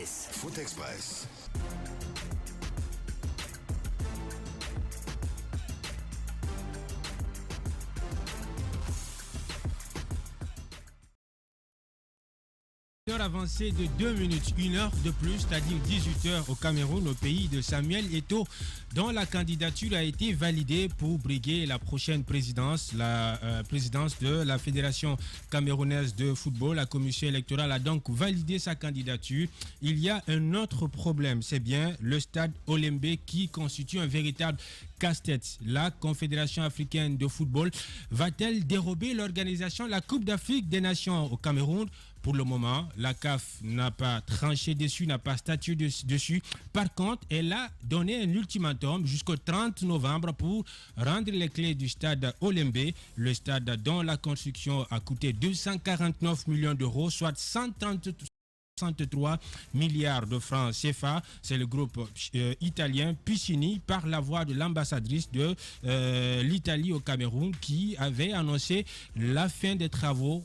Express. Foot Express. Heure avancée de 2 minutes, 1 heure de plus, c'est-à-dire 18h au Cameroun, au pays de Samuel Eto'o, dont la candidature a été validée pour briguer la prochaine présidence, la présidence de la Fédération camerounaise de football. La commission électorale a donc validé sa candidature. Il y a un autre problème, c'est bien le stade Olembe qui constitue un véritable casse-tête. La Confédération africaine de football va-t-elle dérober l'organisation de la Coupe d'Afrique des Nations au Cameroun? Pour le moment, la CAF n'a pas tranché dessus, n'a pas statué dessus. Par contre, elle a donné un ultimatum jusqu'au 30 novembre pour rendre les clés du stade Olembe, le stade dont la construction a coûté 249 millions d'euros, soit 133 milliards de francs CFA. C'est le groupe italien Piscini, par la voix de l'ambassadrice de l'Italie au Cameroun, qui avait annoncé la fin des travaux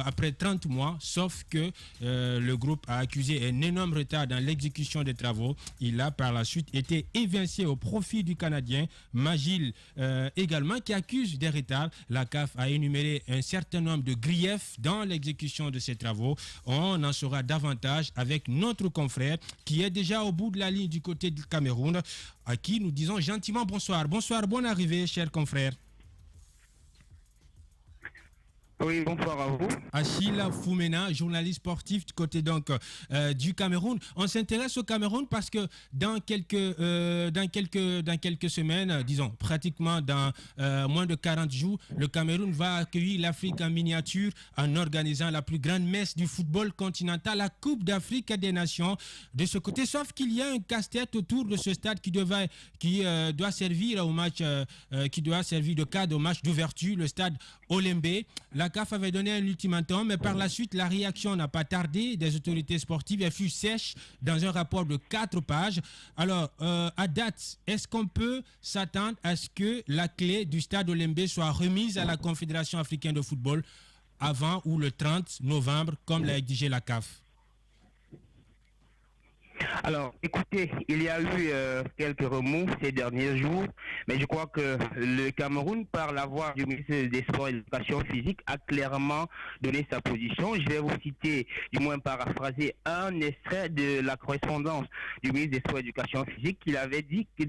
après 30 mois, sauf que le groupe a accusé un énorme retard dans l'exécution des travaux. Il a par la suite été évincé au profit du Canadien Magil également, qui accuse des retards. La CAF a énuméré un certain nombre de griefs dans l'exécution de ces travaux. On en saura davantage avec notre confrère qui est déjà au bout de la ligne du côté du Cameroun, à qui nous disons gentiment bonsoir. Bonsoir, bonne arrivée, cher confrère. Oui, bonsoir à vous. Achille Foumena, journaliste sportif du côté donc du Cameroun. On s'intéresse au Cameroun parce que dans quelques semaines, disons pratiquement dans moins de 40 jours, le Cameroun va accueillir l'Afrique en miniature en organisant la plus grande messe du football continental, la Coupe d'Afrique des Nations. De ce côté, sauf qu'il y a un casse-tête autour de ce stade qui doit servir au match, qui doit servir de cadre au match d'ouverture, le stade Olembe. La CAF avait donné un ultimatum, mais par la suite, la réaction n'a pas tardé des autorités sportives. Elle fut sèche dans un rapport de 4 pages. Alors, à date, est-ce qu'on peut s'attendre à ce que la clé du stade Olembe soit remise à la Confédération africaine de football avant ou le 30 novembre, comme l'a exigé la CAF? Alors, écoutez, il y a eu quelques remous ces derniers jours, mais je crois que le Cameroun, par la voix du ministre des Sports et de l'Éducation physique, a clairement donné sa position. Je vais vous citer, du moins paraphraser, un extrait de la correspondance du ministre des Sports et de l'Éducation physique. Il avait dit que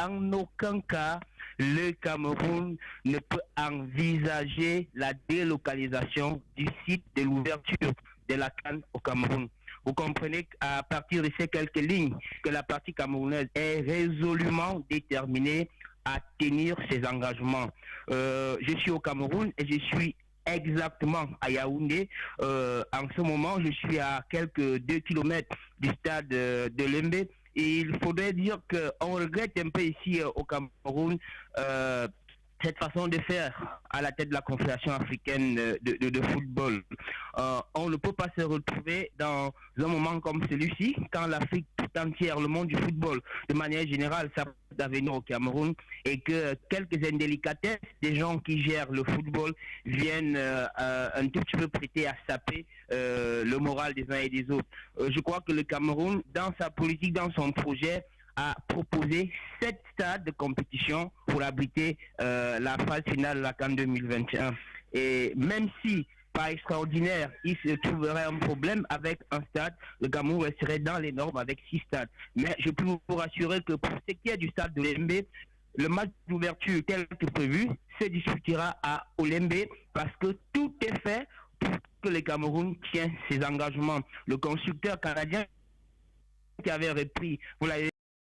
en aucun cas, le Cameroun ne peut envisager la délocalisation du site de l'ouverture de la CAN au Cameroun. Vous comprenez qu'à partir de ces quelques lignes, que la partie camerounaise est résolument déterminée à tenir ses engagements. Je suis au Cameroun et je suis exactement à Yaoundé. En ce moment, je suis à quelques 2 kilomètres du stade de Lembe. Et il faudrait dire qu'on regrette un peu ici au Cameroun cette façon de faire à la tête de la Confédération africaine de football. On ne peut pas se retrouver dans un moment comme celui-ci, quand l'Afrique tout entière, le monde du football, de manière générale, s'apprête à venir au Cameroun, et que quelques indélicatesses des gens qui gèrent le football viennent un tout petit peu prêter à saper le moral des uns et des autres. Je crois que le Cameroun, dans sa politique, dans son projet, a proposé 7 stades de compétition pour abriter la phase finale de la CAN 2021. Et même si, par extraordinaire, il se trouverait un problème avec un stade, le Cameroun resterait dans les normes avec 6 stades. Mais je peux vous rassurer que pour ce qui est du stade de Olembe, le match d'ouverture tel que prévu se disputera à Olembe, parce que tout est fait pour que le Cameroun tienne ses engagements. Le constructeur canadien qui avait repris, vous l'avez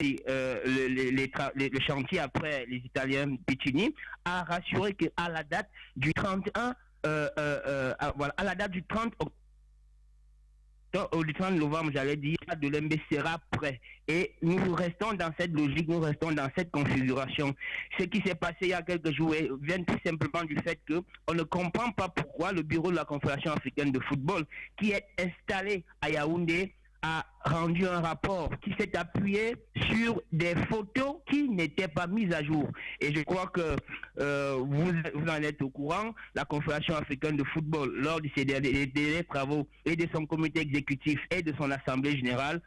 le chantier après les Italiens Piccini, a rassuré qu'à la date du 31 à la date du 30 au 30 novembre, j'allais dire, de l'Olembe sera prêt. Et nous restons dans cette logique, nous restons dans cette configuration. Ce qui s'est passé il y a quelques jours vient tout simplement du fait qu'on ne comprend pas pourquoi le bureau de la Confédération africaine de football, qui est installé à Yaoundé, a rendu un rapport qui s'est appuyé sur des photos qui n'étaient pas mises à jour. Et je crois que vous en êtes au courant, la Confédération africaine de football, lors de ses derniers travaux et de son comité exécutif et de son assemblée générale,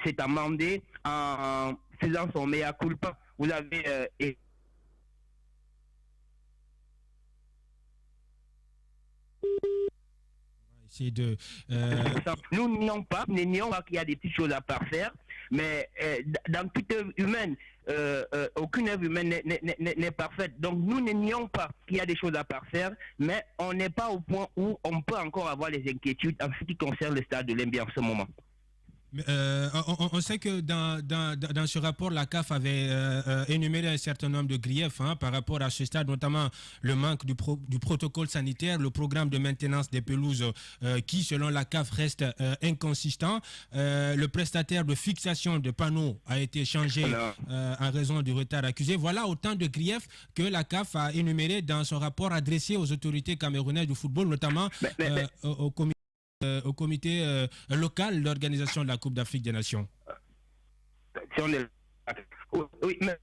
s'est amendé en faisant son mea culpa. Vous avez nous n'ignorons pas qu'il y a des petites choses à parfaire, mais dans toute œuvre humaine, aucune œuvre humaine n'est parfaite. Donc nous n'ignorons pas qu'il y a des choses à parfaire, mais on n'est pas au point où on peut encore avoir les inquiétudes en ce qui concerne le stade de l'Olembe en ce moment. On sait que dans ce rapport, la CAF avait énuméré un certain nombre de griefs par rapport à ce stade, notamment le manque du protocole sanitaire, le programme de maintenance des pelouses qui, selon la CAF, reste inconsistant. Le prestataire de fixation de panneaux a été changé en raison du retard accusé. Voilà autant de griefs que la CAF a énumérés dans son rapport adressé aux autorités camerounaises du football, notamment au comité local d'organisation de la Coupe d'Afrique des Nations. Oui, mais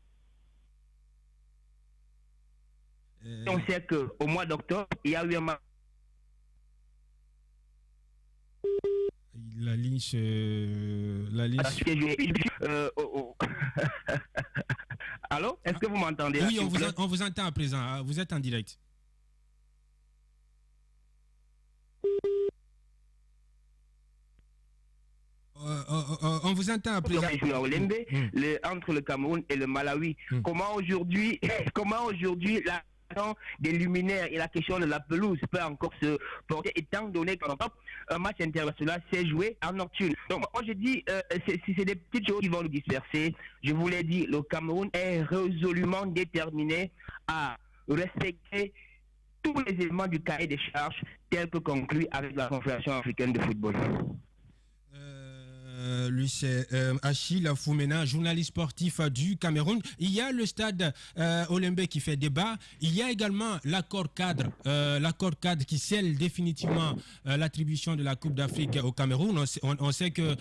on sait qu'au mois d'octobre, il y a eu un match. La ligne Allô? Est-ce que vous m'entendez? Oui, on vous entend à présent. Vous êtes en direct. On vous entend après. Entre le Cameroun et le Malawi. Comment aujourd'hui la question des luminaires et la question de la pelouse peut encore se porter, étant donné qu'un match international s'est joué en nocturne. Donc moi je dis, c'est des petites choses qui vont nous disperser. Je vous l'ai dit, le Cameroun est résolument déterminé à respecter tous les éléments du cahier des charges tels que conclu avec la Confédération africaine de football. Lui, c'est Achille Foumena, journaliste sportif du Cameroun. Il y a le stade Olembe qui fait débat. Il y a également l'accord cadre qui scelle définitivement l'attribution de la Coupe d'Afrique au Cameroun. On sait que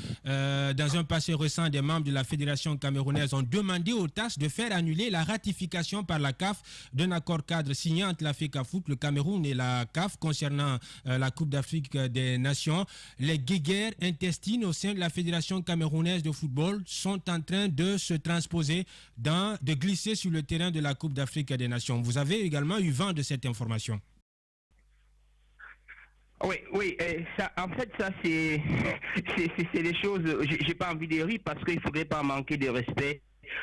dans un passé récent, des membres de la Fédération camerounaise ont demandé au TAS de faire annuler la ratification par la CAF d'un accord cadre signé entre la FECAFOOT, le Cameroun et la CAF concernant la Coupe d'Afrique des Nations. Les guéguerres intestines au sein de la Fédération camerounaise de football sont en train de se transposer, de glisser sur le terrain de la Coupe d'Afrique des Nations. Vous avez également eu vent de cette information? Oui, ça, en fait, ça c'est des choses, j'ai pas envie de rire parce qu'il ne faudrait pas manquer de respect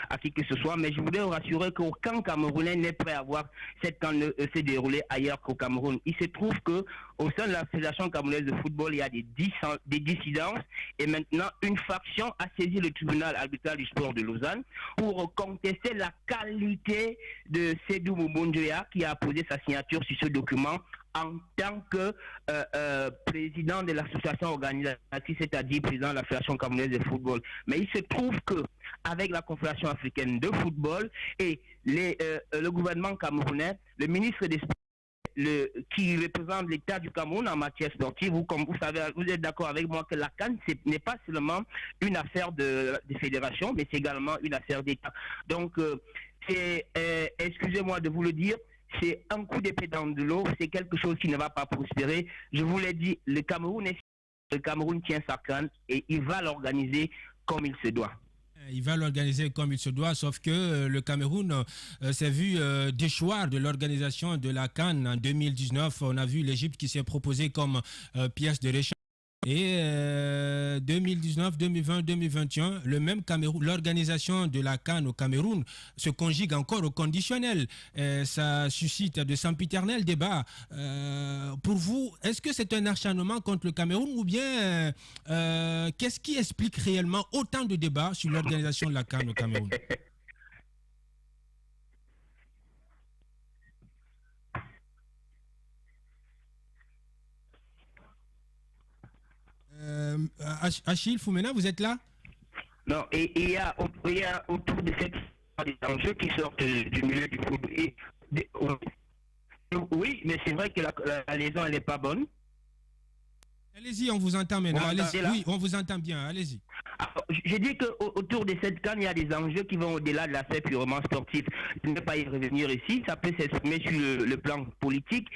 à qui que ce soit, mais je voulais vous rassurer qu'aucun Camerounais n'est prêt à voir cette CAN se dérouler ailleurs qu'au Cameroun. Il se trouve que au sein de la Fédération camerounaise de football, il y a des dissidences et maintenant une faction a saisi le tribunal arbitral du sport de Lausanne pour contester la qualité de Sédou Moubondjoya qui a posé sa signature sur ce document en tant que président de l'association organisatrice, c'est-à-dire président de la Fédération camerounaise de football. Mais il se trouve que avec la Confédération africaine de football et le gouvernement camerounais, le ministre des Sports qui représente l'État du Cameroun en matière sportive, comme vous savez, vous êtes d'accord avec moi que la CAN n'est pas seulement une affaire de fédération, mais c'est également une affaire d'État. Donc, excusez-moi de vous le dire, c'est un coup d'épée dans de l'eau, c'est quelque chose qui ne va pas prospérer. Je vous l'ai dit, le Cameroun tient sa CAN et il va l'organiser comme il se doit. Il va l'organiser comme il se doit, sauf que le Cameroun s'est vu déchoir de l'organisation de la CAN en 2019. On a vu l'Égypte qui s'est proposée comme pièce de réchange. Et 2019, 2020, 2021, le même Cameroun, l'organisation de la CAN au Cameroun se conjugue encore au conditionnel. Ça suscite de sempiternels débats. Pour vous, est-ce que c'est un acharnement contre le Cameroun ou bien qu'est-ce qui explique réellement autant de débats sur l'organisation de la CAN au Cameroun? Achille Foumena, vous êtes là? Non, et il y a autour de cette des enjeux qui sortent du milieu du football. Oui, mais c'est vrai que la liaison, elle n'est pas bonne. Allez-y, on vous entend maintenant. Oui, on vous entend bien. Allez-y. Alors, je dis qu'autour de cette CAN, il y a des enjeux qui vont au-delà de l'aspect purement sportif. Je ne vais pas y revenir ici. Ça peut s'exprimer sur le plan politique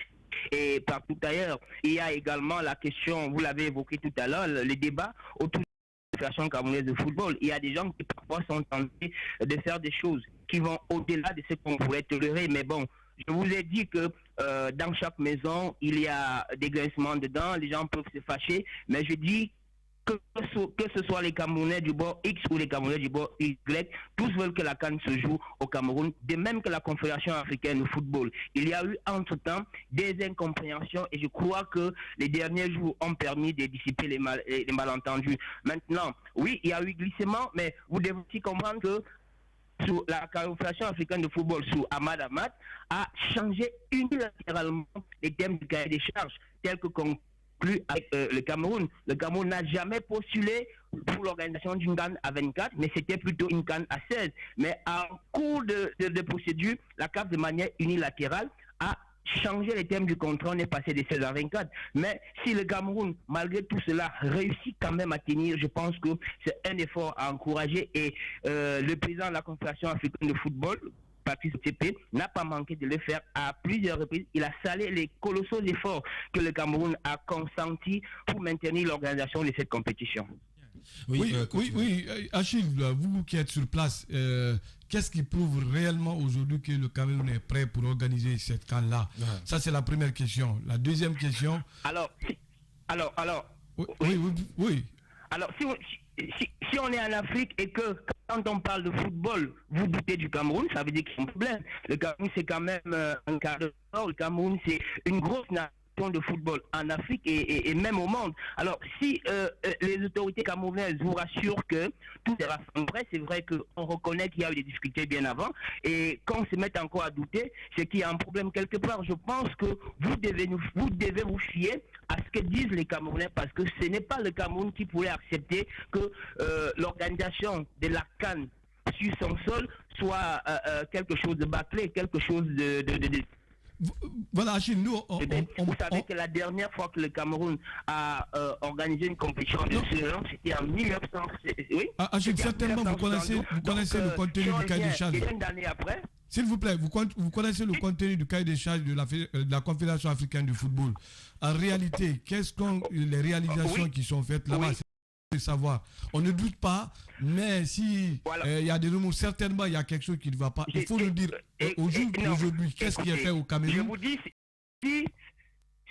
et partout ailleurs. Il y a également la question, vous l'avez évoqué tout à l'heure, le débat autour de la Fédération camerounaise de football. Il y a des gens qui parfois sont tentés de faire des choses qui vont au-delà de ce qu'on pourrait tolérer. Mais bon, je vous ai dit que dans chaque maison, il y a des grincements dedans, les gens peuvent se fâcher, mais je dis que ce soit les Camerounais du bord X ou les Camerounais du bord Y, tous veulent que la CAN se joue au Cameroun, de même que la Confédération africaine de football. Il y a eu entre-temps des incompréhensions et je crois que les derniers jours ont permis de dissiper les malentendus. Maintenant, oui, il y a eu glissement, mais vous devez aussi comprendre que sous la Confédération africaine de football, sous Ahmad Ahmad, a changé unilatéralement les thèmes du cahier des charges, tels que conclu avec le Cameroun. Le Cameroun n'a jamais postulé pour l'organisation d'une CAN à 24, mais c'était plutôt une CAN à 16. Mais en cours de procédure, la CAF, de manière unilatérale, a changer les thèmes du contrat, on est passé de 16 à 24. Mais si le Cameroun, malgré tout cela, réussit quand même à tenir, je pense que c'est un effort à encourager. Et le président de la Confédération africaine de football, Patrice TP, n'a pas manqué de le faire à plusieurs reprises. Il a salué les colossaux efforts que le Cameroun a consentis pour maintenir l'organisation de cette compétition. Oui, Achille, vous qui êtes sur place, qu'est-ce qui prouve réellement aujourd'hui que le Cameroun est prêt pour organiser cette CAN-là? Ça, c'est la première question. La deuxième question... Alors... Oui. Alors, si on est en Afrique et que quand on parle de football, vous doutez du Cameroun, ça veut dire qu'il y a un problème. Le Cameroun, c'est quand même un quart de nord. Le Cameroun, c'est une grosse nation de football en Afrique et même au monde. Alors, si les autorités camerounaises vous rassurent que tout sera vrai, c'est vrai qu'on reconnaît qu'il y a eu des difficultés bien avant, et quand on se met encore à douter, c'est qu'il y a un problème quelque part. Je pense que vous devez vous fier à ce que disent les Camerounais, parce que ce n'est pas le Cameroun qui pourrait accepter que l'organisation de la CAN sur son sol soit quelque chose de bâclé, quelque chose de Voilà, Achille, nous... Vous savez que la dernière fois que le Cameroun a organisé une compétition de ce genre, c'était en 1900... Oui, Achille, certainement, vous connaissez le contenu du cahier des charges. Une année après... S'il vous plaît, vous connaissez le contenu du cahier des charges de la Confédération africaine du football. En réalité, quelles sont les réalisations qui sont faites là-bas? De savoir. On ne doute pas, mais si y a des rumeurs, certainement il y a quelque chose qui ne va pas. Il faut le dire au jour d'aujourd'hui. Qu'est-ce qui est fait au Cameroun? Je vous dis, si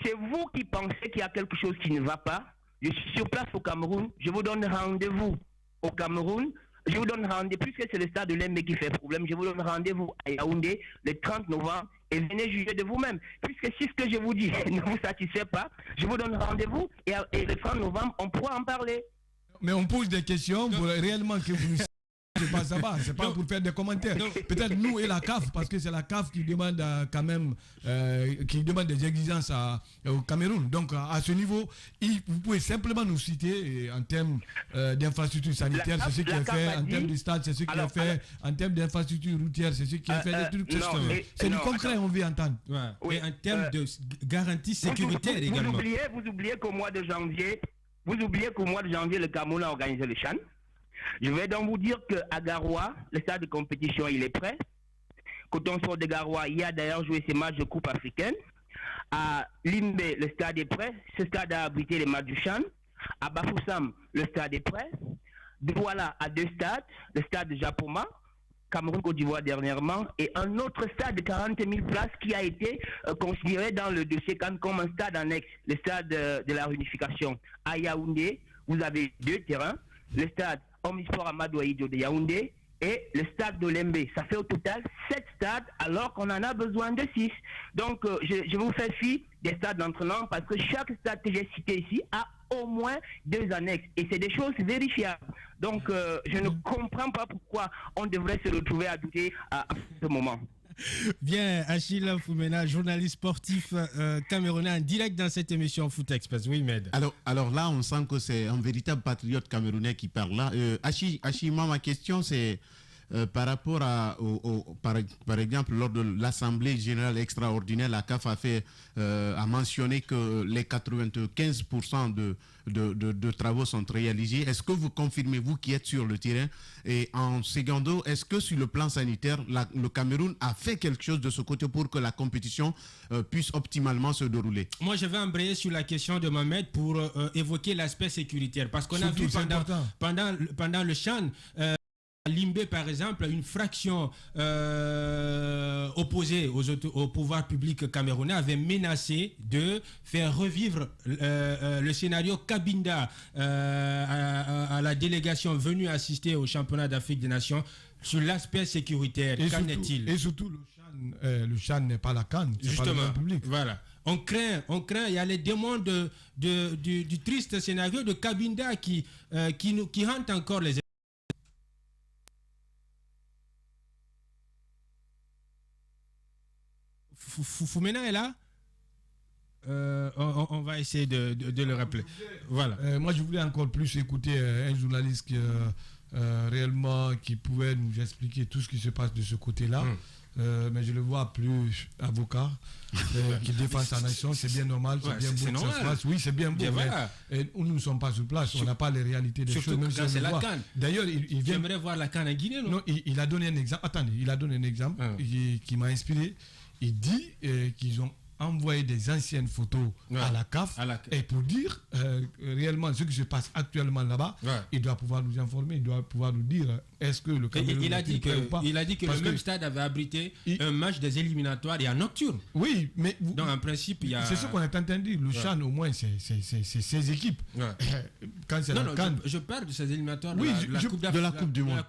c'est vous qui pensez qu'il y a quelque chose qui ne va pas, je suis sur place au Cameroun, je vous donne rendez-vous au Cameroun. Je vous donne rendez-vous, puisque c'est le stade de l'Embe qui fait problème, je vous donne rendez-vous à Yaoundé le 30 novembre et venez juger de vous-même. Puisque si ce que je vous dis ne vous satisfait pas, je vous donne rendez-vous et le 30 novembre, on pourra en parler. Mais on pose des questions pour réellement que vous c'est pas ça va, c'est pas pour faire des commentaires. Peut-être nous et la CAF, parce que c'est la CAF qui demande quand même qui demande des exigences au Cameroun. Donc à ce niveau, vous pouvez simplement nous citer en termes d'infrastructures sanitaires, c'est ce qui est fait, en termes de stade, c'est ce qui est fait, en termes d'infrastructures routières, c'est ce qui est fait. C'est du concret, on veut entendre. Et en termes de garantie sécuritaire également. Vous oubliez qu'au mois de janvier, le Cameroun a organisé le CHAN. Je vais donc vous dire qu'à Garoua, le stade de compétition, il est prêt. Quand on sort de Garoua, il y a d'ailleurs joué ces matchs de Coupe africaine. À Limbe, le stade est prêt. Ce stade a abrité les matchs du CHAN. À Bafoussam, le stade est prêt. Douala a 2 stades. Le stade de Japoma, Cameroun-Côte d'Ivoire dernièrement, et un autre stade de 40 000 places qui a été considéré dans le dossier CAN comme un stade annexe, le stade de la réunification. À Yaoundé, vous avez 2 terrains. Le stade Omnisport Amadou Aïdjo de Yaoundé et le stade de Lembe. Ça fait au total 7 stades alors qu'on en a besoin de 6. Donc je vous fais fi des stades d'entraînement parce que chaque stade que j'ai cité ici a au moins 2 annexes et c'est des choses vérifiables. Donc je ne comprends pas pourquoi on devrait se retrouver à douter à ce moment. Bien, Achille Foumena, journaliste sportif camerounais en direct dans cette émission Foot Express. Oui, Med. Alors là, on sent que c'est un véritable patriote camerounais qui parle là. Achille, moi, ma question, c'est par rapport par exemple, lors de l'Assemblée générale extraordinaire, la CAF a mentionné que les 95% de travaux sont réalisés. Est-ce que vous confirmez, vous qui êtes sur le terrain? Et en secondo, est-ce que sur le plan sanitaire, le Cameroun a fait quelque chose de ce côté pour que la compétition puisse optimalement se dérouler? Moi, je vais embrayer sur la question de Mohamed pour évoquer l'aspect sécuritaire. Parce qu'on a vu pendant le CHAN, Limbé, par exemple, une fraction opposée au pouvoir public camerounais avait menacé de faire revivre le scénario Cabinda à la délégation venue assister au championnat d'Afrique des Nations sur l'aspect sécuritaire. Qu'en est-il? Et surtout, le CHAN n'est pas la CAN, c'est pas le public. Voilà. On craint, il y a les démons du triste scénario de Cabinda qui hante encore les Foumena est là. On va essayer de le rappeler. Voilà. Moi, je voulais encore plus écouter un journaliste réellement qui pouvait nous expliquer tout ce qui se passe de ce côté-là. Mais je le vois plus avocat qui défend sa nation. C'est bien normal, c'est bien beau que ça se passe. Oui, c'est bien beau. Voilà. Nous ne sommes pas sur place, on n'a pas les réalités des choses. Même si c'est la CAN. D'ailleurs, il vient. J'aimerais voir la CAN en Guinée, non? Non, il a donné un exemple. Attendez, il a donné un exemple qui m'a inspiré. Il dit qu'ils ont envoyé des anciennes photos à la CAF et pour dire réellement ce qui se passe actuellement là-bas, il doit pouvoir nous informer, il doit pouvoir nous dire est-ce que le Cameroun il a dit que le même stade avait abrité un match des éliminatoires et en nocturne. Oui, mais donc en principe il y a... C'est ce qu'on est entendu. Le CHAN au moins c'est 16 équipes. Quand c'est je parle de ces éliminatoires de la Coupe du Monde.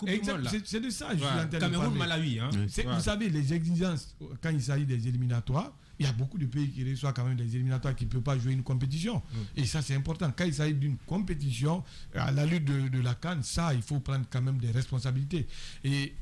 C'est de ça je suis en train de Cameroun, Malawi. Vous savez, les exigences quand il s'agit des éliminatoires, il y a beaucoup de pays qui reçoivent quand même des éliminatoires qui ne peuvent pas jouer une compétition. Et ça, c'est important. Quand il s'agit d'une compétition, à la lutte de la CAN, ça, il faut prendre quand même des responsabilités. Et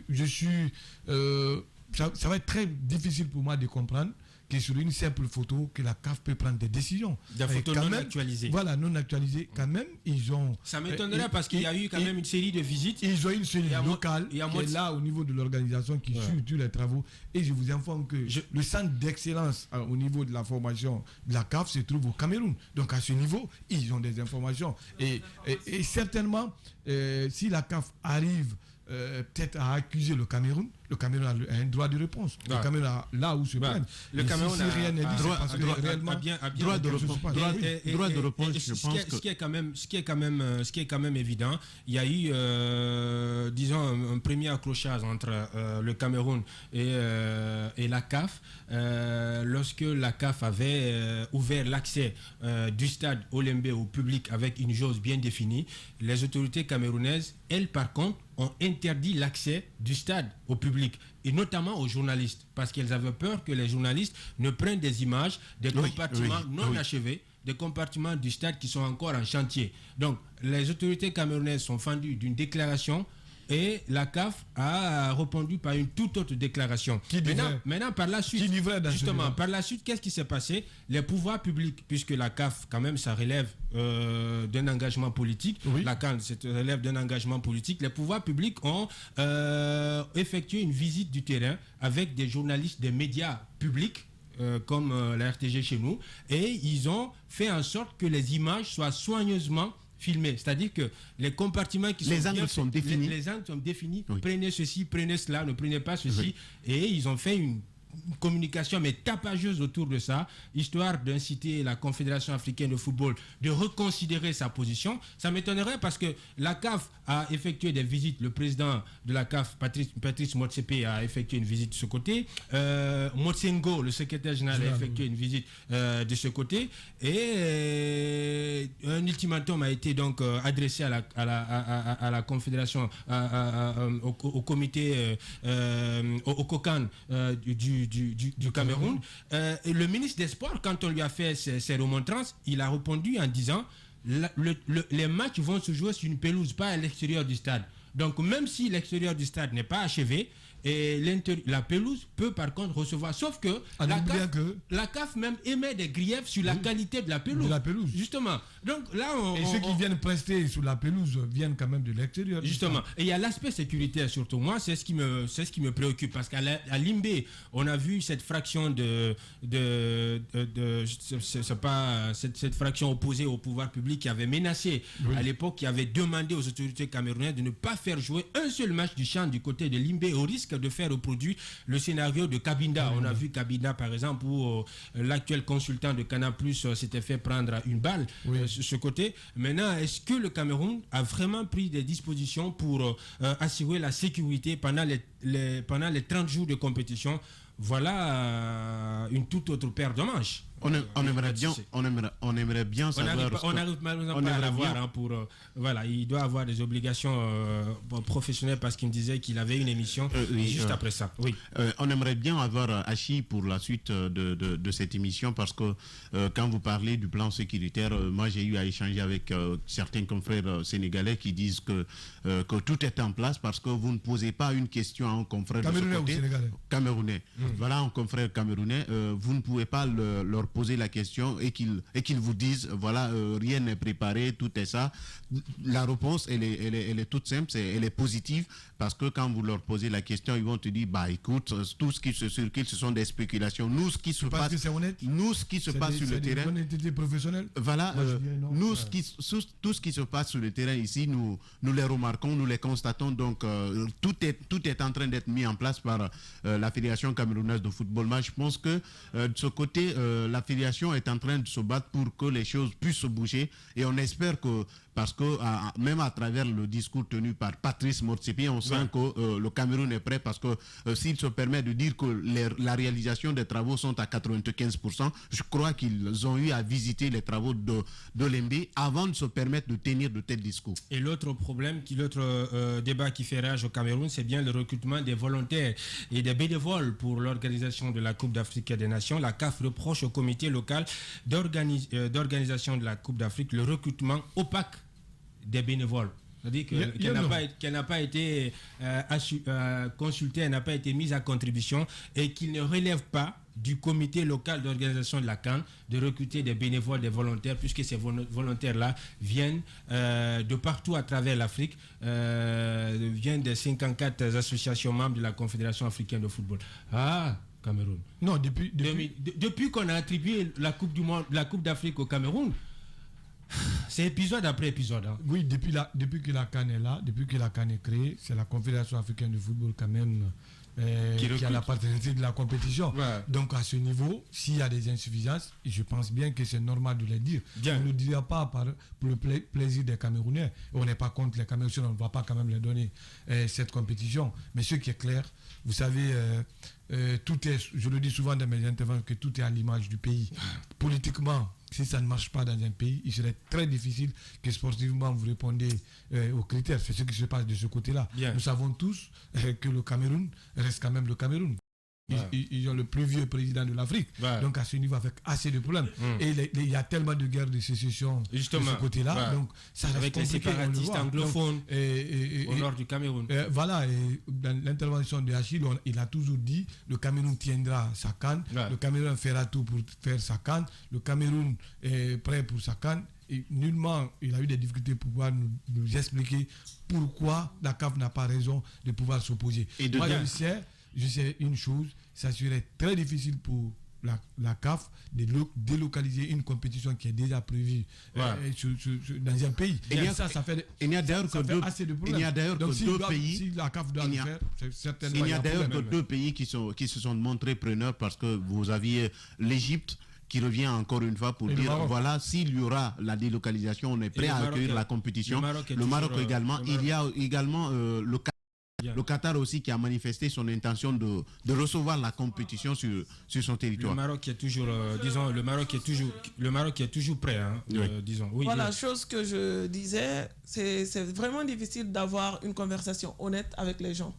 je suis... ça va être très difficile pour moi de comprendre que sur une simple photo, que la CAF peut prendre des décisions. Des photos non actualisées. Voilà, non actualisées. Quand même, ils ont... Ça m'étonnerait parce qu'il y a eu quand même une série de visites. Ils ont une série locale qui est là au niveau de l'organisation qui suit tous les travaux. Et je vous informe que le centre d'excellence au niveau de la formation de la CAF se trouve au Cameroun. Donc à ce niveau, ils ont des informations. Et certainement, si la CAF arrive peut-être à accuser le Cameroun a un droit de réponse. Le Cameroun a là où se prennent. Le Cameroun a droit de réponse. Ce qui est quand même évident, il y a eu disons un premier accrochage entre le Cameroun et la CAF lorsque la CAF avait ouvert l'accès du stade Olembe au public avec une jauge bien définie. Les autorités camerounaises, elles par contre, ont interdit l'accès du stade au public et notamment aux journalistes parce qu'elles avaient peur que les journalistes ne prennent des images des compartiments non achevés, des compartiments du stade qui sont encore en chantier. Donc les autorités camerounaises sont fendues d'une déclaration et la CAF a répondu par une toute autre déclaration. Maintenant, par la suite, par la suite, qu'est-ce qui s'est passé? Les pouvoirs publics, puisque la CAF, quand même, ça relève d'un engagement politique. La CAN, ça relève d'un engagement politique. Les pouvoirs publics ont effectué une visite du terrain avec des journalistes des médias publics, comme la RTG chez nous, et ils ont fait en sorte que les images soient soigneusement filmés, c'est-à-dire que les compartiments qui les angles sont définis. Les angles sont définis. Prenez ceci, prenez cela, ne prenez pas ceci. Et ils ont fait une communication mais tapageuse autour de ça, histoire d'inciter la Confédération africaine de football de reconsidérer sa position. Ça m'étonnerait parce que la CAF a effectué des visites. Le président de la CAF, Patrice Motsepe, a effectué une visite de ce côté. Motsengo, le secrétaire général, a effectué une visite de ce côté. Et un ultimatum a été donc adressé à la Confédération, au comité, au COCAN du Cameroun. Et le ministre des Sports, quand on lui a fait ses remontrances, il a répondu en disant les matchs vont se jouer sur une pelouse, pas à l'extérieur du stade. Donc même si l'extérieur du stade n'est pas achevé, Et la pelouse peut par contre recevoir. Sauf que la CAF même émet des griefs sur la qualité de la pelouse. Justement. Donc là, ceux qui viennent prester sur la pelouse viennent quand même de l'extérieur. Justement. Et il y a l'aspect sécuritaire surtout. Moi, c'est ce qui me préoccupe. Parce qu'à Limbé, on a vu cette fraction cette fraction opposée au pouvoir public qui avait menacé à l'époque, qui avait demandé aux autorités camerounaises de ne pas faire jouer un seul match du CHAN du côté de Limbé au risque de faire reproduire le scénario de Cabinda. On a vu Cabinda par exemple où l'actuel consultant de Canal+ s'était fait prendre une balle sur ce côté. Maintenant, est-ce que le Cameroun a vraiment pris des dispositions pour assurer la sécurité pendant les 30 jours de compétition? Voilà une toute autre paire de manches. On aimerait bien savoir. On n'arrive malheureusement pas à l'avoir. Voilà, il doit avoir des obligations professionnelles parce qu'il me disait qu'il avait une émission juste après ça. Oui. On aimerait bien avoir Hachi pour la suite de cette émission parce que quand vous parlez du plan sécuritaire, moi j'ai eu à échanger avec certains confrères sénégalais qui disent que tout est en place parce que vous ne posez pas une question à un confrère camerounais. Voilà, un confrère camerounais, vous ne pouvez pas leur poser la question et qu'ils vous disent voilà, rien n'est préparé, tout est ça. La réponse elle est toute simple, elle est positive parce que quand vous leur posez la question, ils vont te dire bah écoute, tout ce qui se circule ce sont des spéculations. Nous ce qui se passe sur le terrain, voilà, tout ce qui se passe sur le terrain ici, nous les remarquons, nous les constatons. Donc tout est en train d'être mis en place par la Fédération camerounaise de football. Moi je pense que de ce côté la fédération est en train de se battre pour que les choses puissent se bouger et on espère que, parce que même à travers le discours tenu par Patrice Motsepe, on sent que le Cameroun est prêt parce que s'il se permet de dire que la réalisation des travaux sont à 95%, je crois qu'ils ont eu à visiter les travaux de Limbé avant de se permettre de tenir de tels discours. Et l'autre débat qui fait rage au Cameroun, c'est bien le recrutement des volontaires et des bénévoles pour l'organisation de la Coupe d'Afrique des Nations. La CAF reproche au comité local d'organisation de la Coupe d'Afrique le recrutement opaque des bénévoles. C'est-à-dire qu'elle n'a pas été consultée, elle n'a pas été mise à contribution et qu'il ne relève pas du comité local d'organisation de la CAN de recruter des bénévoles, des volontaires, puisque ces volontaires-là viennent de partout à travers l'Afrique, viennent des 54 associations membres de la Confédération africaine de football. Cameroun. Non, depuis qu'on a attribué la Coupe du Monde, la Coupe d'Afrique au Cameroun, c'est épisode après épisode. Hein. Oui, depuis que la CAN est là, depuis que la CAN est créée, c'est la Confédération africaine de football quand même qui a la paternité de la compétition. Ouais. Donc à ce niveau, s'il y a des insuffisances, je pense bien que c'est normal de les dire. Bien. On ne le dira pas pour le plaisir des Camerounais. On n'est pas contre les Camerounais, on ne va pas quand même les donner cette compétition. Mais ce qui est clair, vous savez, tout est, je le dis souvent dans mes interventions, que tout est à l'image du pays. Politiquement, si ça ne marche pas dans un pays, il serait très difficile que sportivement vous répondez aux critères. C'est ce qui se passe de ce côté-là. Bien. Nous savons tous que le Cameroun reste quand même le Cameroun. Ils ont le plus vieux président de l'Afrique. Donc à ce niveau, avec assez de problèmes. Et il y a tellement de guerres de sécession de ce côté-là. Donc ça reste avec les séparatistes anglophones au nord du Cameroun. Voilà, et dans l'intervention de Achille, il a toujours dit le Cameroun tiendra sa CAN, le Cameroun fera tout pour faire sa CAN, le Cameroun est prêt pour sa CAN. Et nullement il a eu des difficultés pour pouvoir nous expliquer pourquoi la CAF n'a pas raison de pouvoir s'opposer. Moi je sais une chose, ça serait très difficile pour la CAF de délocaliser une compétition qui est déjà prévue dans un pays. Il n'y a d'ailleurs que deux pays. Si la CAF doit le faire, c'est certainement. Il n'y a d'ailleurs que deux pays qui se sont montrés preneurs parce que vous aviez l'Égypte qui revient encore une fois pour dire voilà, s'il y aura la délocalisation, on est prêt à accueillir la compétition. Le Maroc également. Il y a également le Qatar aussi qui a manifesté son intention de recevoir la compétition sur son territoire. Le Maroc est toujours, le Maroc est toujours prêt, hein, disons. Oui, voilà, chose que je disais, c'est vraiment difficile d'avoir une conversation honnête avec les gens.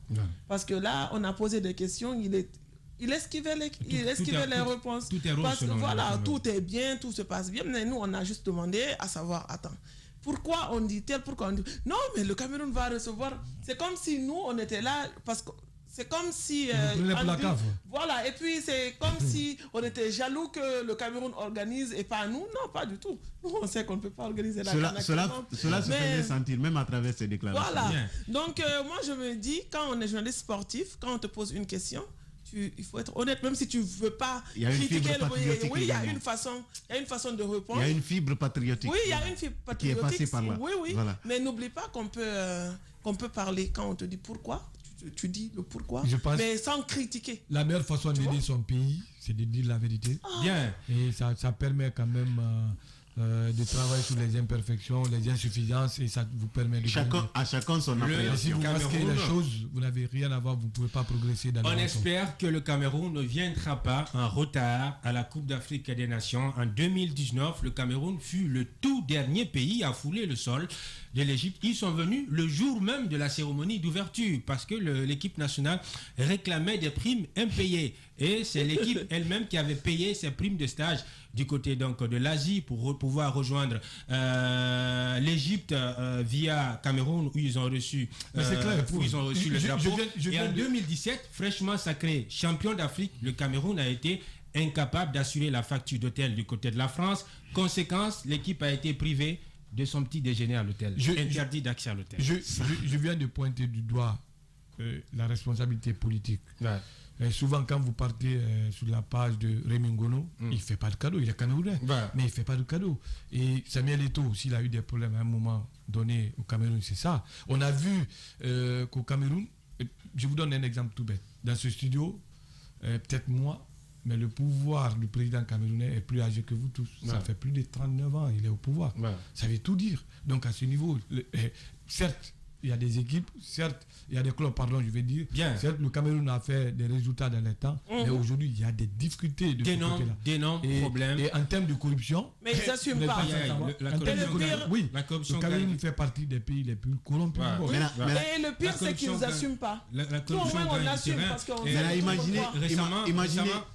Parce que là, on a posé des questions, il esquivait les réponses. Tout est rose, parce que voilà, tout est bien, tout se passe bien. Mais nous, on a juste demandé à savoir, attends, pourquoi on dit tel, pourquoi on dit... Non, mais le Cameroun va recevoir... C'est comme si nous, on était là, parce que c'est comme si... Vous prenez pour la cave. Voilà, et puis c'est comme si on était jaloux que le Cameroun organise et pas nous. Non, pas du tout. Nous, on sait qu'on ne peut pas organiser la CAN. Cela se fait sentir, même à travers ces déclarations. Voilà. Bien. Donc, moi, je me dis, quand on est journaliste sportif, quand on te pose une question, il faut être honnête, même si tu ne veux pas critiquer le pays. Oui, il y a une façon de répondre. Il y a une fibre patriotique. Oui, il y a une fibre patriotique. Qui est passée par là. Oui, oui. Voilà. Mais n'oublie pas qu'on peut parler quand on te dit pourquoi. Tu dis le pourquoi, mais sans critiquer. La meilleure façon d'aider son pays, c'est de dire la vérité. Bien. Et ça permet quand même de travailler sur les imperfections, les insuffisances, et ça vous permet de... Chacun son appréhension. Si vous masquez les choses, vous n'avez rien à voir, vous ne pouvez pas progresser dans On espère que le Cameroun ne viendra pas en retard à la Coupe d'Afrique des Nations. En 2019, le Cameroun fut le tout dernier pays à fouler le sol de l'Égypte. Ils sont venus le jour même de la cérémonie d'ouverture parce que l'équipe nationale réclamait des primes impayées. Et c'est l'équipe elle-même qui avait payé ses primes de stage du côté donc de l'Asie pour pouvoir rejoindre l'Égypte via Cameroun où ils ont reçu, le drapeau. Et en 2017, fraîchement sacré champion d'Afrique, le Cameroun a été incapable d'assurer la facture d'hôtel du côté de la France. Conséquence, l'équipe a été privée de son petit déjeuner à l'hôtel, interdit d'accès à l'hôtel. Je viens de pointer du doigt la responsabilité politique. Ouais. Souvent, quand vous partez sur la page de Rémi Ngono, il ne fait pas de cadeau, il est camerounais, mais il ne fait pas de cadeau. Et Samuel Eto'o, s'il a eu des problèmes à un moment donné au Cameroun, c'est ça. On a vu qu'au Cameroun, je vous donne un exemple tout bête. Dans ce studio, peut-être moi, mais le pouvoir du président camerounais est plus âgé que vous tous. Ça fait plus de 39 ans, il est au pouvoir. Ça veut tout dire. Donc à ce niveau, certes, il y a des équipes, certes, il y a des clubs, pardon, je vais dire. Certes, le Cameroun a fait des résultats dans les temps, mais aujourd'hui, il y a des difficultés de ce côté-là. D'énormes problèmes. Et en termes de corruption... Mais ils n'assument pas. Oui, le Cameroun fait partie des pays les plus corrompus. Et le pire, c'est qu'ils n'assument pas. La corruption on assume parce qu'on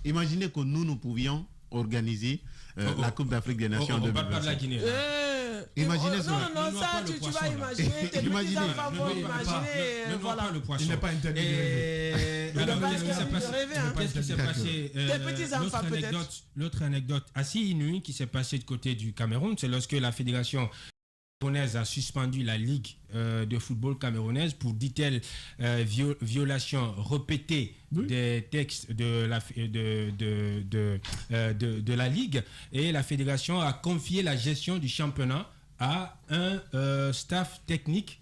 imaginez que nous pouvions organiser la Coupe d'Afrique des Nations en 2025. On parle pas de la Guinée. Imaginez ça. Non, ça, tu vas imaginer. Tes petits enfants vont imaginer. Voilà. Le poisson. Il n'est pas interdit de Qu'est-ce qui s'est passé L'autre anecdote assez inouïe qui s'est passée du côté du Cameroun, c'est lorsque la fédération camerounaise a suspendu la Ligue de football camerounaise pour, dit-elle, violation répétée des textes de la Ligue, et la fédération a confié la gestion du championnat à un staff technique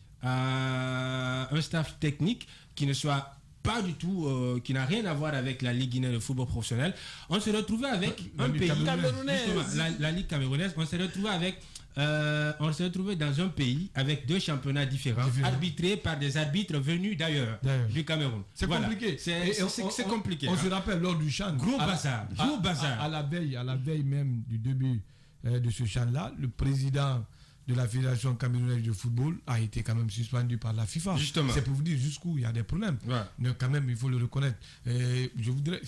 qui ne soit pas du tout, qui n'a rien à voir avec la Ligue guinéenne de football professionnel. On s'est retrouvé avec un pays camerounais, la Ligue camerounaise. On s'est retrouvé dans un pays avec deux championnats différents, arbitrés par des arbitres venus d'ailleurs, du Cameroun. C'est compliqué. C'est compliqué. On se rappelle lors du CHAN. Gros bazar. À la veille même du début de ce CHAN-là, le président de la Fédération camerounaise de football a été quand même suspendu par la FIFA. Justement. C'est pour vous dire jusqu'où il y a des problèmes. Mais quand même, il faut le reconnaître. Je voudrais,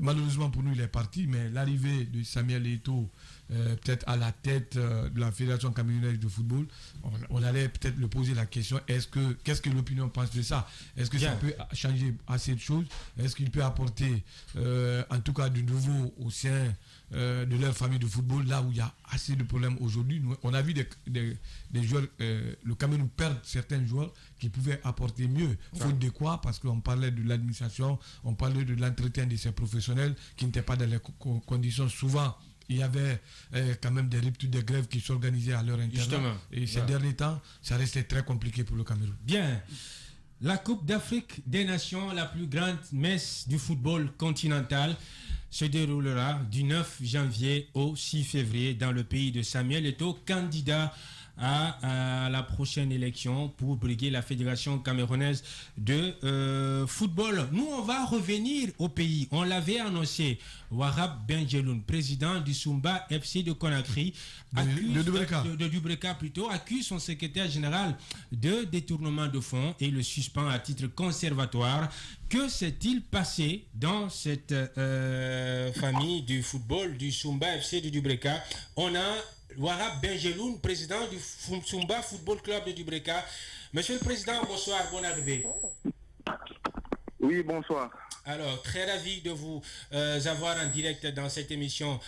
malheureusement pour nous, il est parti, mais l'arrivée de Samuel Eto'o, peut-être à la tête de la Fédération camerounaise de football, on allait peut-être le poser la question, qu'est-ce que l'opinion pense de ça? Est-ce que ça peut changer assez de choses? Est-ce qu'il peut apporter, en tout cas, du nouveau au sein de leur famille de football, là où il y a assez de problèmes aujourd'hui? On a vu des joueurs, le Cameroun perdre certains joueurs qui pouvaient apporter mieux. Faute de quoi? Parce qu'on parlait de l'administration, on parlait de l'entretien de ces professionnels qui n'étaient pas dans les conditions. Souvent, il y avait quand même des ruptures de grève qui s'organisaient à leur intérieur. Et ces derniers temps, ça restait très compliqué pour le Cameroun. Bien. La Coupe d'Afrique des Nations, la plus grande messe du football continental, se déroulera du 9 janvier au 6 février dans le pays de Samuel Eto'o, candidat à la prochaine élection pour briguer la Fédération camerounaise de football. Nous, on va revenir au pays. On l'avait annoncé. Warab Benjeloun, président du Sumba FC de Conakry, de Dubreka plutôt, accuse son secrétaire général de détournement de fonds et le suspend à titre conservatoire. Que s'est-il passé dans cette famille du football du Sumba FC de Dubreka? On a Warab Benjeloun, président du Sumba Football Club de Dubreka. Monsieur le Président, bonsoir, bonne arrivée. Oui, bonsoir. Alors, très ravi de vous avoir en direct dans cette émission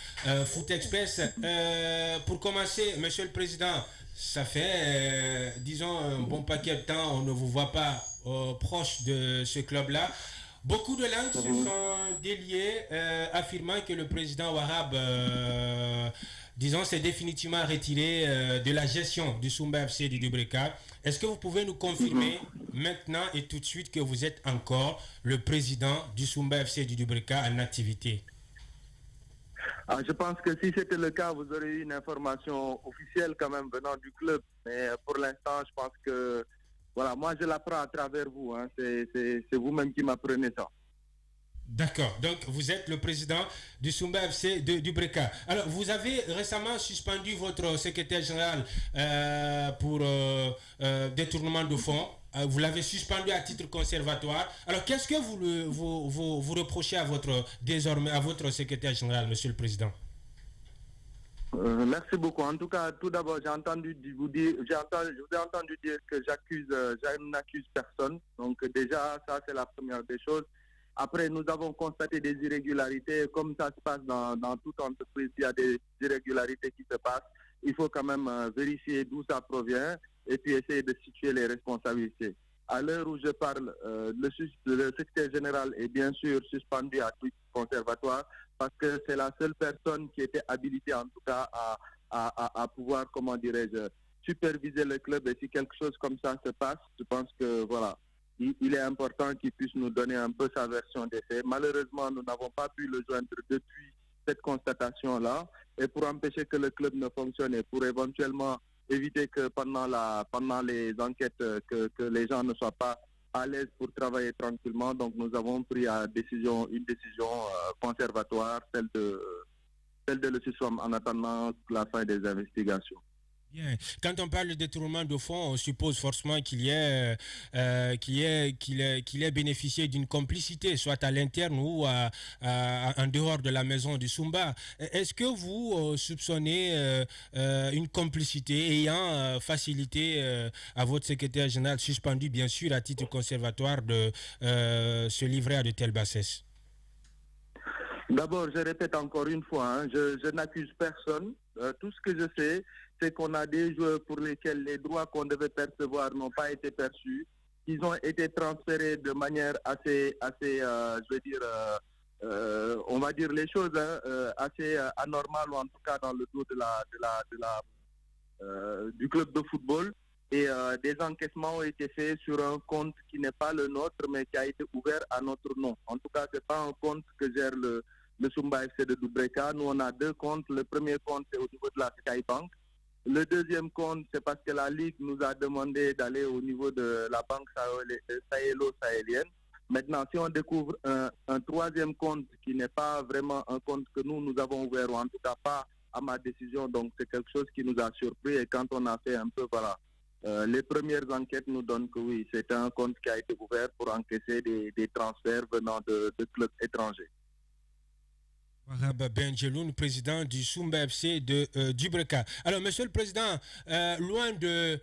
Foot Express. Pour commencer, Monsieur le Président, ça fait, disons, un bon paquet de temps, on ne vous voit pas proche de ce club-là. Beaucoup de langues se sont déliées, affirmant que le président Wahab, disons, s'est définitivement retiré de la gestion du Soumba FC du Dubreka. Est-ce que vous pouvez nous confirmer maintenant et tout de suite que vous êtes encore le président du Soumba FC du Dubreka en activité? Je pense que si c'était le cas, vous aurez eu une information officielle quand même venant du club. Mais pour l'instant, je pense que, voilà, moi je l'apprends à travers vous. Hein. C'est vous-même qui m'apprenez ça. D'accord, donc vous êtes le président du Soumba FC du Dubreka. Alors, vous avez récemment suspendu votre secrétaire général pour détournement de fonds. Vous l'avez suspendu à titre conservatoire. Alors, qu'est-ce que vous reprochez désormais à votre secrétaire général, Monsieur le Président? Merci beaucoup. En tout cas, tout d'abord, je vous ai entendu dire que je n'accuse personne. Donc déjà, ça c'est la première des choses. Après, nous avons constaté des irrégularités. Comme ça se passe dans toute entreprise, il y a des irrégularités qui se passent. Il faut quand même vérifier d'où ça provient et puis essayer de situer les responsabilités. À l'heure où je parle, le secrétaire général est bien sûr suspendu à titre conservatoire parce que c'est la seule personne qui était habilitée en tout cas à pouvoir, comment dirais-je, superviser le club. Et si quelque chose comme ça se passe, je pense que voilà, il est important qu'il puisse nous donner un peu sa version des faits. Malheureusement, nous n'avons pas pu le joindre depuis cette constatation-là. Et pour empêcher que le club ne fonctionne et pour éventuellement éviter que pendant les enquêtes, que les gens ne soient pas à l'aise pour travailler tranquillement. Donc nous avons pris une décision conservatoire, celle de le suspendre en attendant la fin des investigations. Bien. Quand on parle de détournement de fonds, on suppose forcément qu'il ait bénéficié d'une complicité, soit à l'interne ou en dehors de la maison du Soumba. Est-ce que vous soupçonnez une complicité ayant facilité à votre secrétaire général suspendu, bien sûr, à titre conservatoire, de se livrer à de telles bassesses? D'abord, je répète encore une fois, je n'accuse personne. Tout ce que je sais, c'est qu'on a des joueurs pour lesquels les droits qu'on devait percevoir n'ont pas été perçus. Ils ont été transférés de manière assez on va dire les choses assez anormales, ou en tout cas dans le dos du club de football. Et des encaissements ont été faits sur un compte qui n'est pas le nôtre, mais qui a été ouvert à notre nom. En tout cas, ce n'est pas un compte que gère le Soumba FC de Dubreka. Nous, on a deux comptes. Le premier compte, c'est au niveau de la Skybank. Le deuxième compte, c'est parce que la Ligue nous a demandé d'aller au niveau de la banque sahélo-sahélienne. Maintenant, si on découvre un troisième compte qui n'est pas vraiment un compte que nous avons ouvert, ou en tout cas pas à ma décision, donc c'est quelque chose qui nous a surpris. Et quand on a fait un peu, voilà, les premières enquêtes nous donnent que oui, c'est un compte qui a été ouvert pour encaisser des transferts venant de clubs étrangers. Wahab Benjeloun, président du Soumba FC de Dubreka. Alors, Monsieur le Président, loin de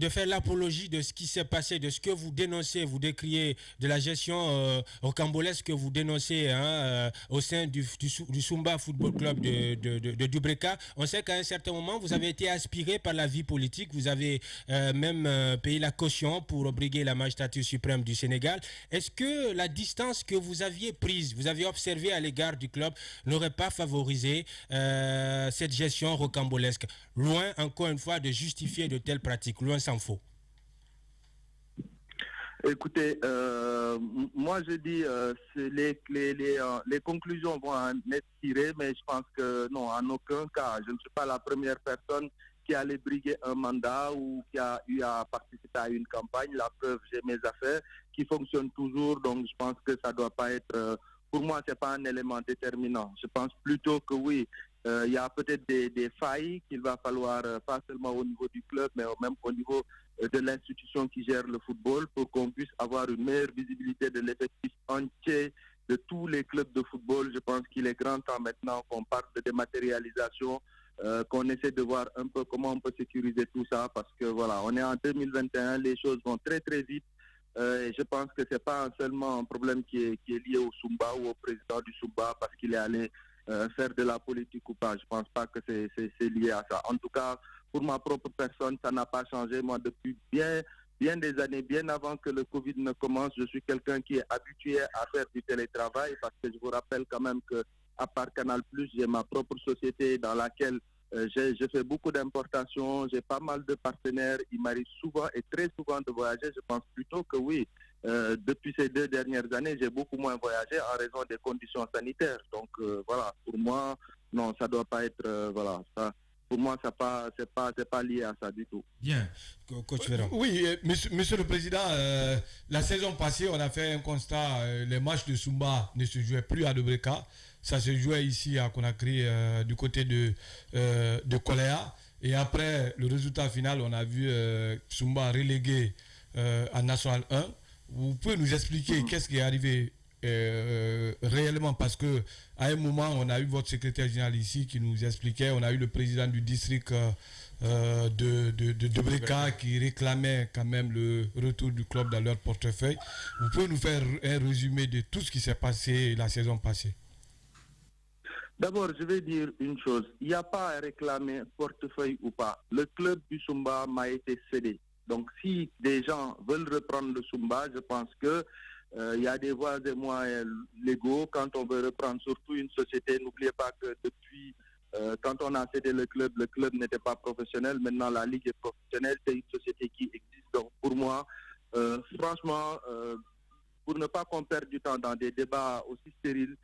faire l'apologie de ce qui s'est passé, de ce que vous dénoncez, vous décriez, de la gestion rocambolesque que vous dénoncez au sein du Soumba Football Club de Dubreka, on sait qu'à un certain moment, vous avez été aspiré par la vie politique, vous avez même payé la caution pour briguer la magistrature suprême du Sénégal. Est-ce que la distance que vous aviez prise, vous aviez observé à l'égard du club, n'aurait pas favorisé cette gestion rocambolesque? Loin, encore une fois, de justifier de telles pratiques, loin s'en faut. Écoutez, moi je dis les conclusions vont en être tirées, mais je pense que non, en aucun cas. Je ne suis pas la première personne qui allait briguer un mandat ou qui a eu à participer à une campagne. La preuve, j'ai mes affaires qui fonctionnent toujours, donc je pense que ça ne doit pas être... pour moi, ce n'est pas un élément déterminant. Je pense plutôt que oui, il y a peut-être des failles qu'il va falloir, pas seulement au niveau du club, mais même au niveau de l'institution qui gère le football, pour qu'on puisse avoir une meilleure visibilité de l'effectif entier de tous les clubs de football. Je pense qu'il est grand temps maintenant qu'on parle de dématérialisation, qu'on essaie de voir un peu comment on peut sécuriser tout ça, parce que voilà, on est en 2021, les choses vont très très vite. Je pense que c'est pas seulement un problème qui est lié au Sumba ou au président du Sumba parce qu'il est allé faire de la politique ou pas. Je pense pas que c'est lié à ça. En tout cas, pour ma propre personne, ça n'a pas changé. Moi, depuis bien des années, bien avant que le Covid ne commence, je suis quelqu'un qui est habitué à faire du télétravail parce que je vous rappelle quand même que à part Canal+, j'ai ma propre société dans laquelle je fais beaucoup d'importations, j'ai pas mal de partenaires, il m'arrive souvent et très souvent de voyager. Je pense plutôt que oui, depuis ces 2 dernières années, j'ai beaucoup moins voyagé en raison des conditions sanitaires. Donc voilà, pour moi, non, ça doit pas être, voilà, ça. Pour moi, c'est pas lié à ça du tout. Bien, coach Véran. Oui, monsieur le Président, la saison passée, on a fait un constat, les matchs de Sumba ne se jouaient plus à Dobreka. Ça se jouait ici à Conakry, du côté de Koléa. Et après le résultat final, on a vu Sumba relégué à National 1. Vous pouvez nous expliquer qu'est-ce qui est arrivé réellement, parce que à un moment, on a eu votre secrétaire général ici qui nous expliquait, on a eu le président du district de Breka qui réclamait quand même le retour du club dans leur portefeuille. Vous pouvez nous faire un résumé de tout ce qui s'est passé la saison passée? D'abord, je vais dire une chose. Il n'y a pas à réclamer portefeuille ou pas. Le club du Sumba m'a été cédé. Donc, si des gens veulent reprendre le Sumba, je pense que il y a des voies et moyens légaux. Quand on veut reprendre surtout une société, n'oubliez pas que depuis, quand on a cédé le club n'était pas professionnel. Maintenant, la Ligue est professionnelle. C'est une société qui existe. Donc, pour moi, franchement, pour ne pas qu'on perde du temps dans des débats aussi stériles,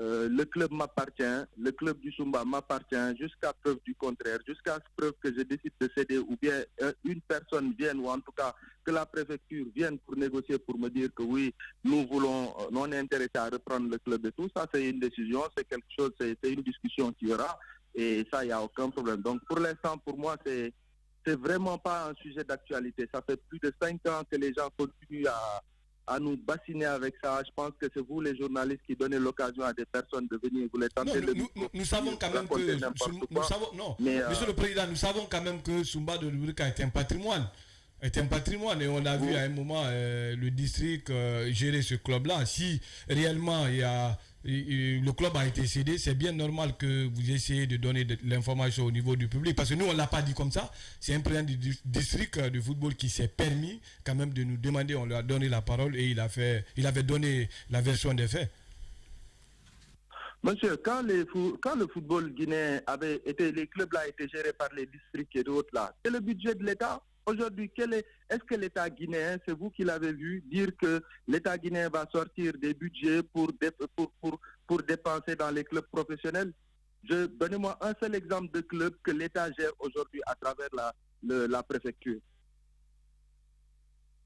le club m'appartient, le club du Sumba m'appartient jusqu'à preuve du contraire, jusqu'à preuve que je décide de céder ou bien une personne vienne ou en tout cas que la préfecture vienne pour négocier pour me dire que oui, nous voulons, on est intéressé à reprendre le club et tout. Ça, c'est une décision, c'est quelque chose, c'est une discussion qu'il y aura et ça, il n'y a aucun problème. Donc pour l'instant, pour moi, c'est vraiment pas un sujet d'actualité. Ça fait plus de 5 ans que les gens continuent à nous bassiner avec ça. Je pense que c'est vous, les journalistes, qui donnez l'occasion à des personnes de venir vous les tenter. Nous savons quand même que, Monsieur le Président, nous savons quand même que Sumba de Dobreka est un patrimoine. Et on a vu à un moment le district gérer ce club-là. Si réellement le club a été cédé, c'est bien normal que vous essayez de donner de l'information au niveau du public, parce que nous on l'a pas dit comme ça. C'est un président du district de football qui s'est permis quand même de nous demander, on lui a donné la parole et il avait donné la version des faits. Monsieur, quand le football guinéen les clubs là étaient gérés par les districts et d'autres là, c'est le budget de l'État. Aujourd'hui, est-ce que l'État guinéen, c'est vous qui l'avez vu, dire que l'État guinéen va sortir des budgets pour dépenser dans les clubs professionnels? Donnez-moi un seul exemple de club que l'État gère aujourd'hui à travers la préfecture.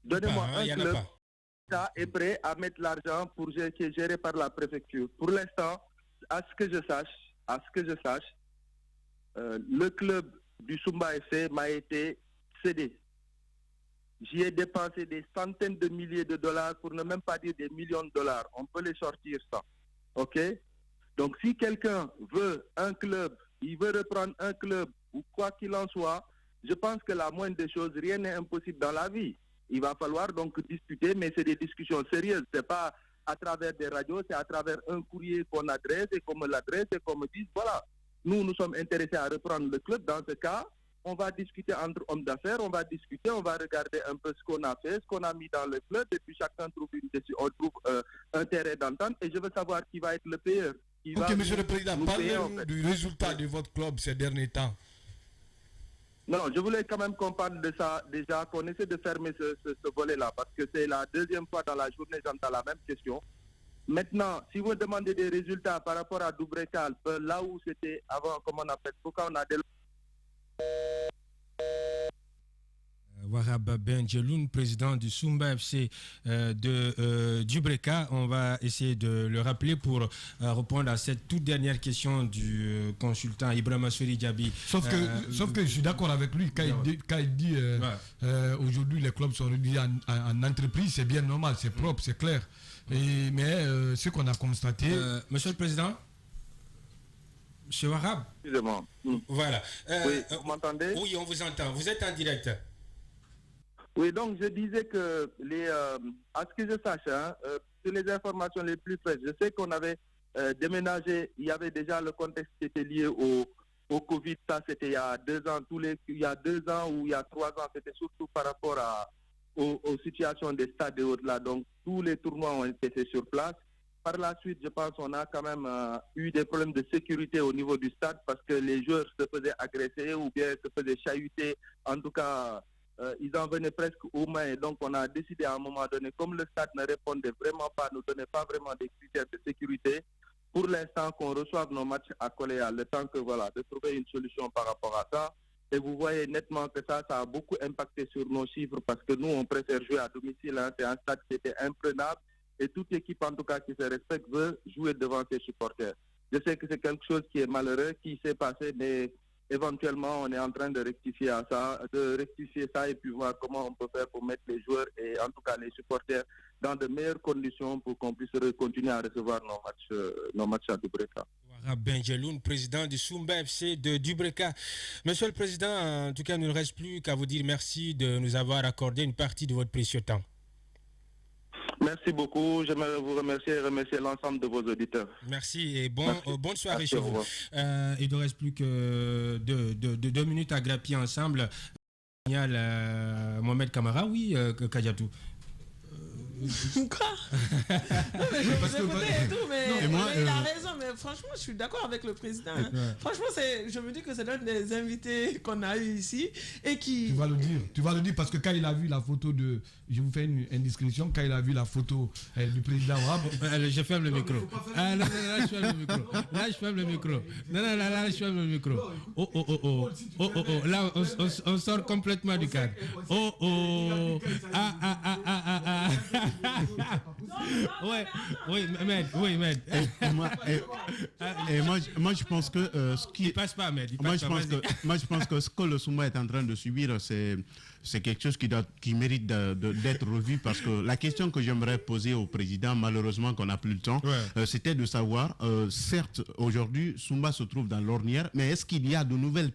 Donnez-moi un club qui est prêt à mettre l'argent qui est géré par la préfecture. Pour l'instant, à ce que je sache, le club du Sumba FC m'a été cédé. J'y ai dépensé des centaines de milliers de dollars, pour ne même pas dire des millions de dollars. On peut les sortir ça. OK? Donc, si quelqu'un veut un club, il veut reprendre un club, ou quoi qu'il en soit, je pense que la moindre des choses, rien n'est impossible dans la vie. Il va falloir donc discuter, mais c'est des discussions sérieuses. C'est pas à travers des radios, c'est à travers un courrier qu'on adresse et qu'on me l'adresse et qu'on me dise, voilà, nous sommes intéressés à reprendre le club. Dans ce cas, on va discuter entre hommes d'affaires, on va regarder un peu ce qu'on a fait, ce qu'on a mis dans le club, et puis chacun trouve un terrain d'entente, et je veux savoir qui va être le payeur. Ok, Monsieur le Président, parlez-nous du résultat de votre club ces derniers temps. Non, je voulais quand même qu'on parle de ça déjà, qu'on essaie de fermer ce volet-là, parce que c'est la deuxième fois dans la journée que j'entends la même question. Maintenant, si vous demandez des résultats par rapport à Dobreka, là où c'était avant, comment on appelle, pourquoi on a des... Wahab Benjeloun, président du Sumba FC du Breka. On va essayer de le rappeler pour répondre à cette toute dernière question du consultant Ibrahima Souri Diaby. Sauf que je suis d'accord avec lui quand il dit aujourd'hui les clubs sont réduits en entreprise, c'est bien normal, c'est propre, c'est clair. Mais ce qu'on a constaté... Monsieur le Président, Monsieur Wahab. Excusez-moi. Voilà. Oui, vous m'entendez? Oui, on vous entend. Vous êtes en direct. Oui, donc je disais que à ce que je sache, sur les informations les plus fraîches, je sais qu'on avait déménagé, il y avait déjà le contexte qui était lié au Covid, ça c'était il y a 2 ans, il y a 2 ans ou il y a 3 ans, c'était surtout par rapport aux situations des stades et au-delà. Donc tous les tournois ont été faits sur place. Par la suite, je pense qu'on a quand même eu des problèmes de sécurité au niveau du stade parce que les joueurs se faisaient agresser ou bien se faisaient chahuter. En tout cas, ils en venaient presque aux mains. Donc on a décidé à un moment donné, comme le stade ne répondait vraiment pas, ne donnait pas vraiment des critères de sécurité, pour l'instant qu'on reçoive nos matchs à Coléa, le temps que de trouver une solution par rapport à ça. Et vous voyez nettement que ça a beaucoup impacté sur nos chiffres parce que nous, on préfère jouer à domicile. C'est un stade qui était imprenable et toute équipe, en tout cas, qui se respecte, veut jouer devant ses supporters. Je sais que c'est quelque chose qui est malheureux, qui s'est passé, mais éventuellement, on est en train de rectifier ça et puis voir comment on peut faire pour mettre les joueurs et en tout cas les supporters dans de meilleures conditions pour qu'on puisse continuer à recevoir nos matchs à Dubreka. Benjeloun, président du Soumba FC de Dubreka. Monsieur le Président, en tout cas, il ne nous reste plus qu'à vous dire merci de nous avoir accordé une partie de votre précieux temps. Merci beaucoup. J'aimerais vous remercier et remercier l'ensemble de vos auditeurs. Merci et bonne soirée chez vous. Il ne reste plus que 2 minutes à grappiller ensemble. Mohamed Kamara, oui, Kadiatou. Quoi? Non, mais je vous écoutais et tout, mais il a raison. Mais franchement, je suis d'accord avec le président. Franchement, je me dis que c'est l'un des invités qu'on a eu ici et qui... Tu vas le dire parce que quand il a vu la photo de... Je vous fais une indiscrétion. Quand il a vu la photo du président Ouab... Je ferme le micro. Là, je ferme le micro. Là, je ferme le micro. Oh. Là, on sort complètement du cadre. Oui, Med. Et moi, je pense que ce qui passe pas, Med. Moi, je pense que ce que le Soumba est en train de subir, c'est quelque chose qui mérite d'être revu parce que la question que j'aimerais poser au président, malheureusement qu'on n'a plus le temps, c'était de savoir, certes, aujourd'hui, Soumba se trouve dans l'ornière, mais est-ce qu'il y a de nouvelles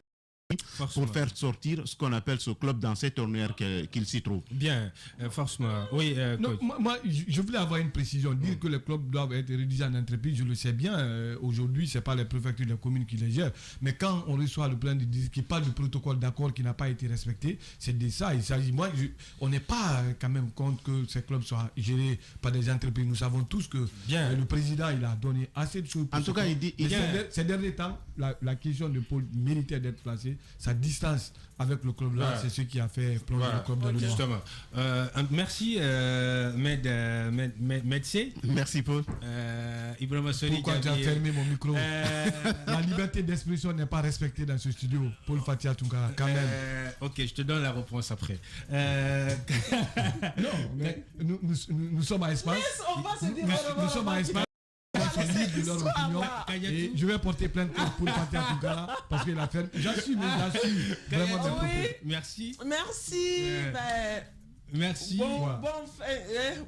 pour faire sortir ce qu'on appelle ce club dans cette ornière qu'il s'y trouve? Bien, forcément. Oui, non, moi, je voulais avoir une précision. Dire que les clubs doivent être rédigés en entreprise, je le sais bien. Aujourd'hui, ce n'est pas les préfectures des communes qui les gèrent. Mais quand on reçoit le plan qui parle du protocole d'accord qui n'a pas été respecté, c'est de ça. Il s'agit. On n'est pas quand même contre que ces clubs soient gérés par des entreprises. Nous savons tous que le président il a donné assez de choses. En tout cas, il dit. Ces derniers temps, la question de Paul méritait d'être placée. Sa distance avec le club là, c'est ce qui a fait plonger le club dans le noir. Justement. Merci Medse. Merci Paul. Ibrahima Sori. Pourquoi tu as fermé mon micro? La liberté d'expression n'est pas respectée dans ce studio. Paul Fatia Tunkara, quand même. Ok, je te donne la réponse après. Non, mais nous sommes à espace. Nous sommes à espace. De leur opinion et je vais porter plainte pour le Fatia Tunkara parce qu'il a fait. J'assume vraiment des propos. Merci. Merci.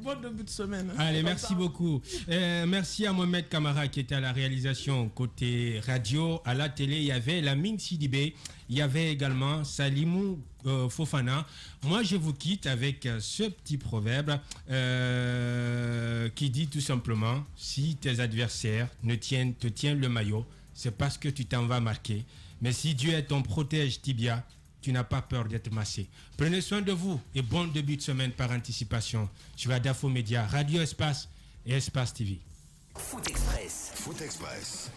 Bon début de semaine. Allez, merci beaucoup. Merci à Mohamed Kamara qui était à la réalisation côté radio. À la télé, il y avait Lamine Sidibé. Il y avait également Salimou Fofana. Moi, je vous quitte avec ce petit proverbe qui dit tout simplement, si tes adversaires te tiennent le maillot, c'est parce que tu t'en vas marquer. Mais si Dieu est ton protège tibia, tu n'as pas peur d'être massé. Prenez soin de vous et bon début de semaine par anticipation sur Adafo Média, Radio Espace et Espace TV. Foot Express.